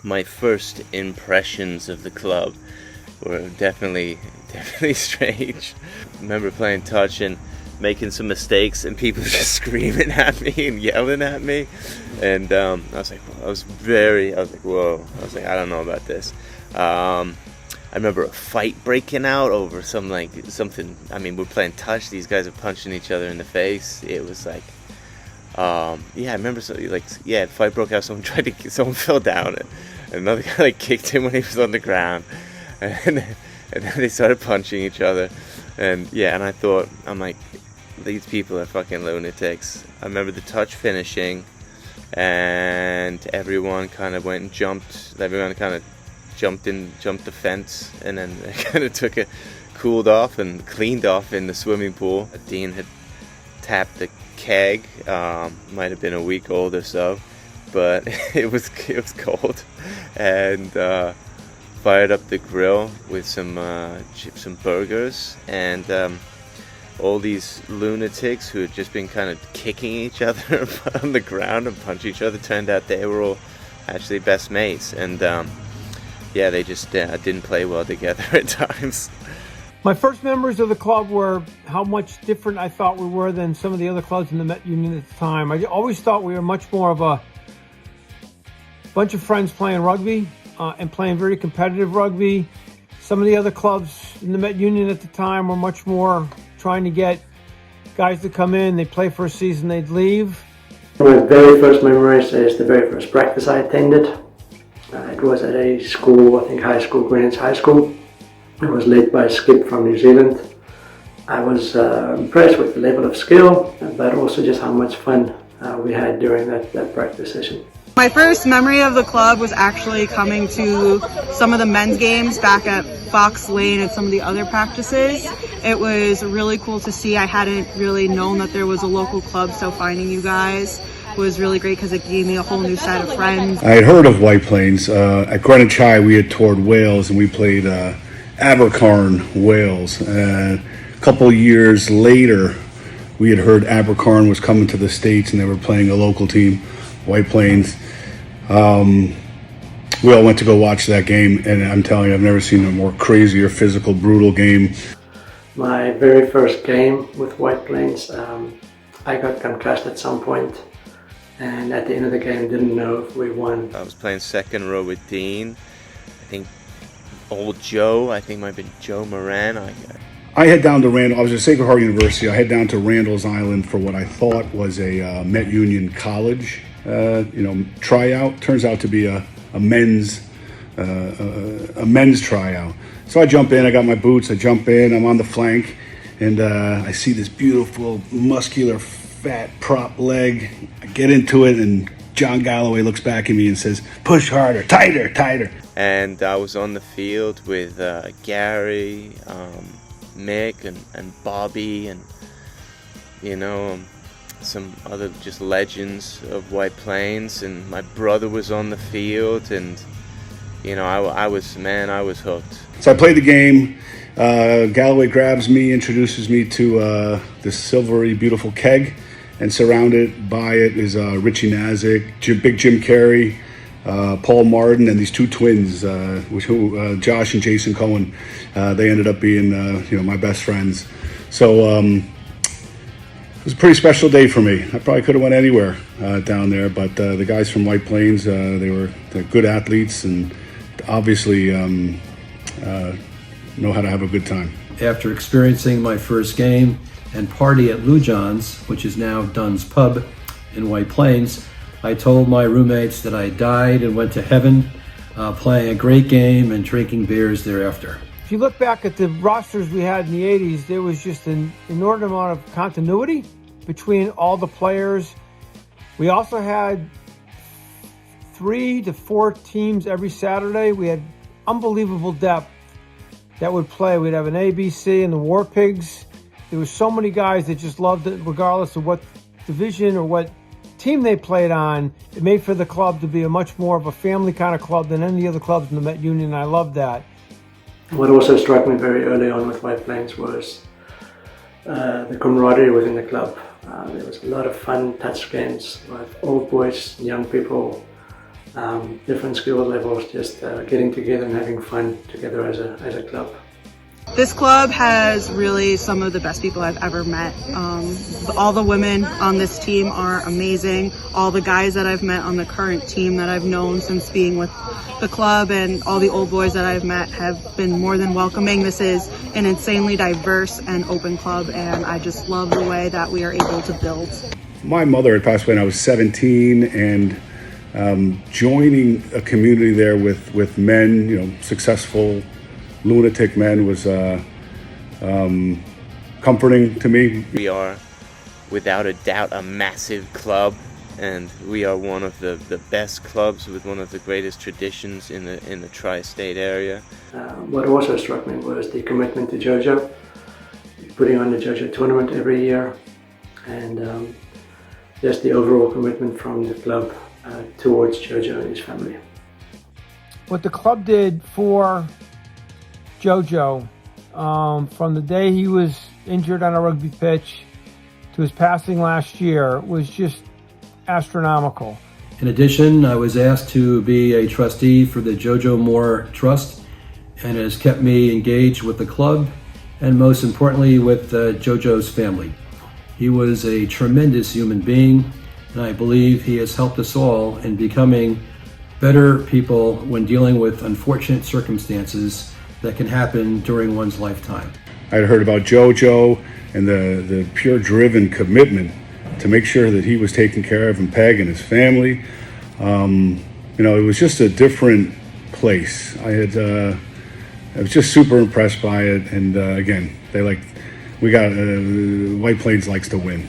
My first impressions of the club were definitely strange. I remember playing touch and making some mistakes and people just screaming at me and yelling at me, and I was like, whoa. I was like, I don't know about this. I remember a fight breaking out over something. I mean, we're playing touch. These guys are punching each other in the face. It was like, I remember a fight broke out. Someone fell down, and another guy kicked him when he was on the ground, and then they started punching each other, and I thought, I'm like, these people are fucking lunatics. I remember the touch finishing, and everyone kind of went and jumped. Everyone kind of jumped the fence, and then kind of cooled off and cleaned off in the swimming pool. Dean had tapped the keg, might have been a week old or so, but it was cold, and fired up the grill with some burgers, and all these lunatics who had just been kind of kicking each other on the ground and punching each other, turned out they were all actually best mates, and they just didn't play well together at times. My first memories of the club were how much different I thought we were than some of the other clubs in the Met Union at the time. I always thought we were much more of a bunch of friends playing rugby and playing very competitive rugby. Some of the other clubs in the Met Union at the time were much more trying to get guys to come in, they'd play for a season, they'd leave. My very first memories is the very first practice I attended. It was at a school, I think high school, Greenwich High School. It was led by Skip from New Zealand. I was impressed with the level of skill, but also just how much fun we had during that practice session. My first memory of the club was actually coming to some of the men's games back at Fox Lane and some of the other practices. It was really cool to see. I hadn't really known that there was a local club, so finding you guys was really great because it gave me a whole new set of friends. I had heard of White Plains. At Greenwich High, we had toured Wales, and we played Abercorn, Wales. A couple years later, we had heard Abercorn was coming to the States, and they were playing a local team, White Plains. We all went to go watch that game, and I'm telling you, I've never seen a more crazier, physical, brutal game. My very first game with White Plains, I got concussed at some point, and at the end of the game didn't know if we won. I was playing second row with Dean. I think old Joe, I think might have been Joe Moran. I head down to Randall. I was at Sacred Heart University. I head down to Randall's Island for what I thought was a Met Union college tryout. Turns out to be a men's tryout. So I jump in. I got my boots. I jump in. I'm on the flank, and I see this beautiful, muscular, fat prop leg. I get into it, and John Galloway looks back at me and says, "Push harder, tighter, tighter." And I was on the field with Gary, Mick, and Bobby, and some other just legends of White Plains, and my brother was on the field, and I was hooked. So I played the game. Galloway grabs me, introduces me to this silvery, beautiful keg, and surrounded by it is Richie Nazik, Big Jim Carey, Paul Martin, and these two twins, Josh and Jason Cohen. They ended up being my best friends. So it was a pretty special day for me. I probably could have went anywhere down there, but the guys from White Plains, they're good athletes, and obviously know how to have a good time. After experiencing my first game and party at Lou John's, which is now Dunn's Pub in White Plains, I told my roommates that I died and went to heaven, playing a great game and drinking beers thereafter. If you look back at the rosters we had in the 80s, there was just an inordinate amount of continuity between all the players. We also had 3 to 4 teams every Saturday. We had unbelievable depth that would play. We'd have an ABC and the War Pigs. There were so many guys that just loved it, regardless of what division or what team they played on. It made for the club to be a much more of a family kind of club than any other clubs in the Met Union. I loved that. What also struck me very early on with White Plains was the camaraderie within the club. There was a lot of fun touch games with old boys, young people, different skill levels, just getting together and having fun together as a club. This club has really some of the best people I've ever met. All the women on this team are amazing. All the guys that I've met on the current team that I've known since being with the club, and all the old boys that I've met have been more than welcoming. This is an insanely diverse and open club, and I just love the way that we are able to build. My mother had passed away when I was 17, and joining a community there with men, successful lunatic men, was comforting to me. We are without a doubt a massive club, and we are one of the best clubs with one of the greatest traditions in the tri-state area. What also struck me was the commitment to JoJo, putting on the JoJo tournament every year, and just the overall commitment from the club towards JoJo and his family. What the club did for JoJo, from the day he was injured on a rugby pitch to his passing last year, was just astronomical. In addition, I was asked to be a trustee for the JoJo Moore Trust, and it has kept me engaged with the club and, most importantly, with JoJo's family. He was a tremendous human being, and I believe he has helped us all in becoming better people when dealing with unfortunate circumstances that can happen during one's lifetime. I had heard about JoJo and the pure driven commitment to make sure that he was taken care of, and Peg and his family. It was just a different place. I was just super impressed by it, and again, White Plains likes to win.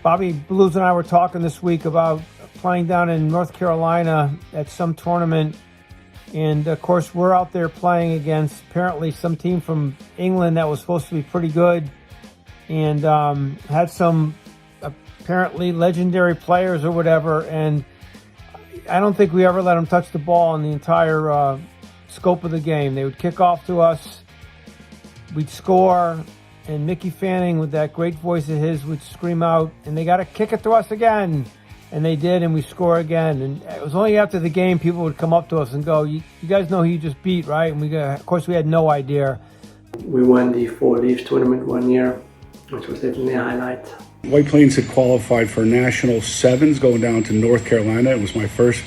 Bobby Blues and I were talking this week about playing down in North Carolina at some tournament, and of course we're out there playing against apparently some team from England that was supposed to be pretty good, and had some apparently legendary players or whatever, and I don't think we ever let them touch the ball in the entire scope of the game. They would kick off to us, we'd score, and Mickey Fanning, with that great voice of his, would scream out, and they got to kick it to us again. And they did, and we score again. And it was only after the game people would come up to us and go, you guys know who you just beat, right? And of course, we had no idea. We won the 4 Leaves tournament one year, which was definitely a highlight. White Plains had qualified for National Sevens going down to North Carolina. It was my first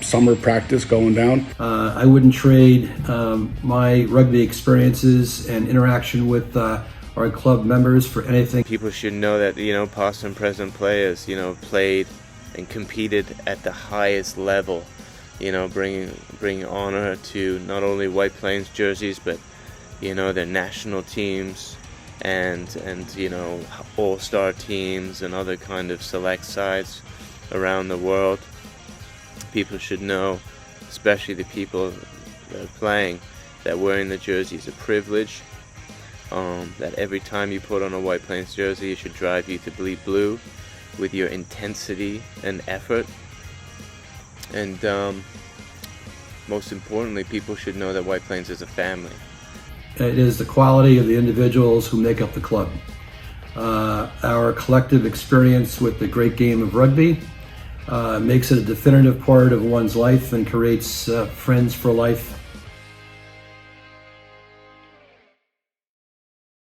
summer practice going down. I wouldn't trade my rugby experiences and interaction with our club members for anything. People should know that, past and present players, played and competed at the highest level, bringing honor to not only White Plains jerseys, but, their national teams and all-star teams and other kind of select sides around the world. People should know, especially the people that are playing, that wearing the jersey is a privilege. That every time you put on a White Plains jersey, it should drive you to bleed blue with your intensity and effort. And most importantly, people should know that White Plains is a family. It is the quality of the individuals who make up the club. Our collective experience with the great game of rugby makes it a definitive part of one's life and creates friends for life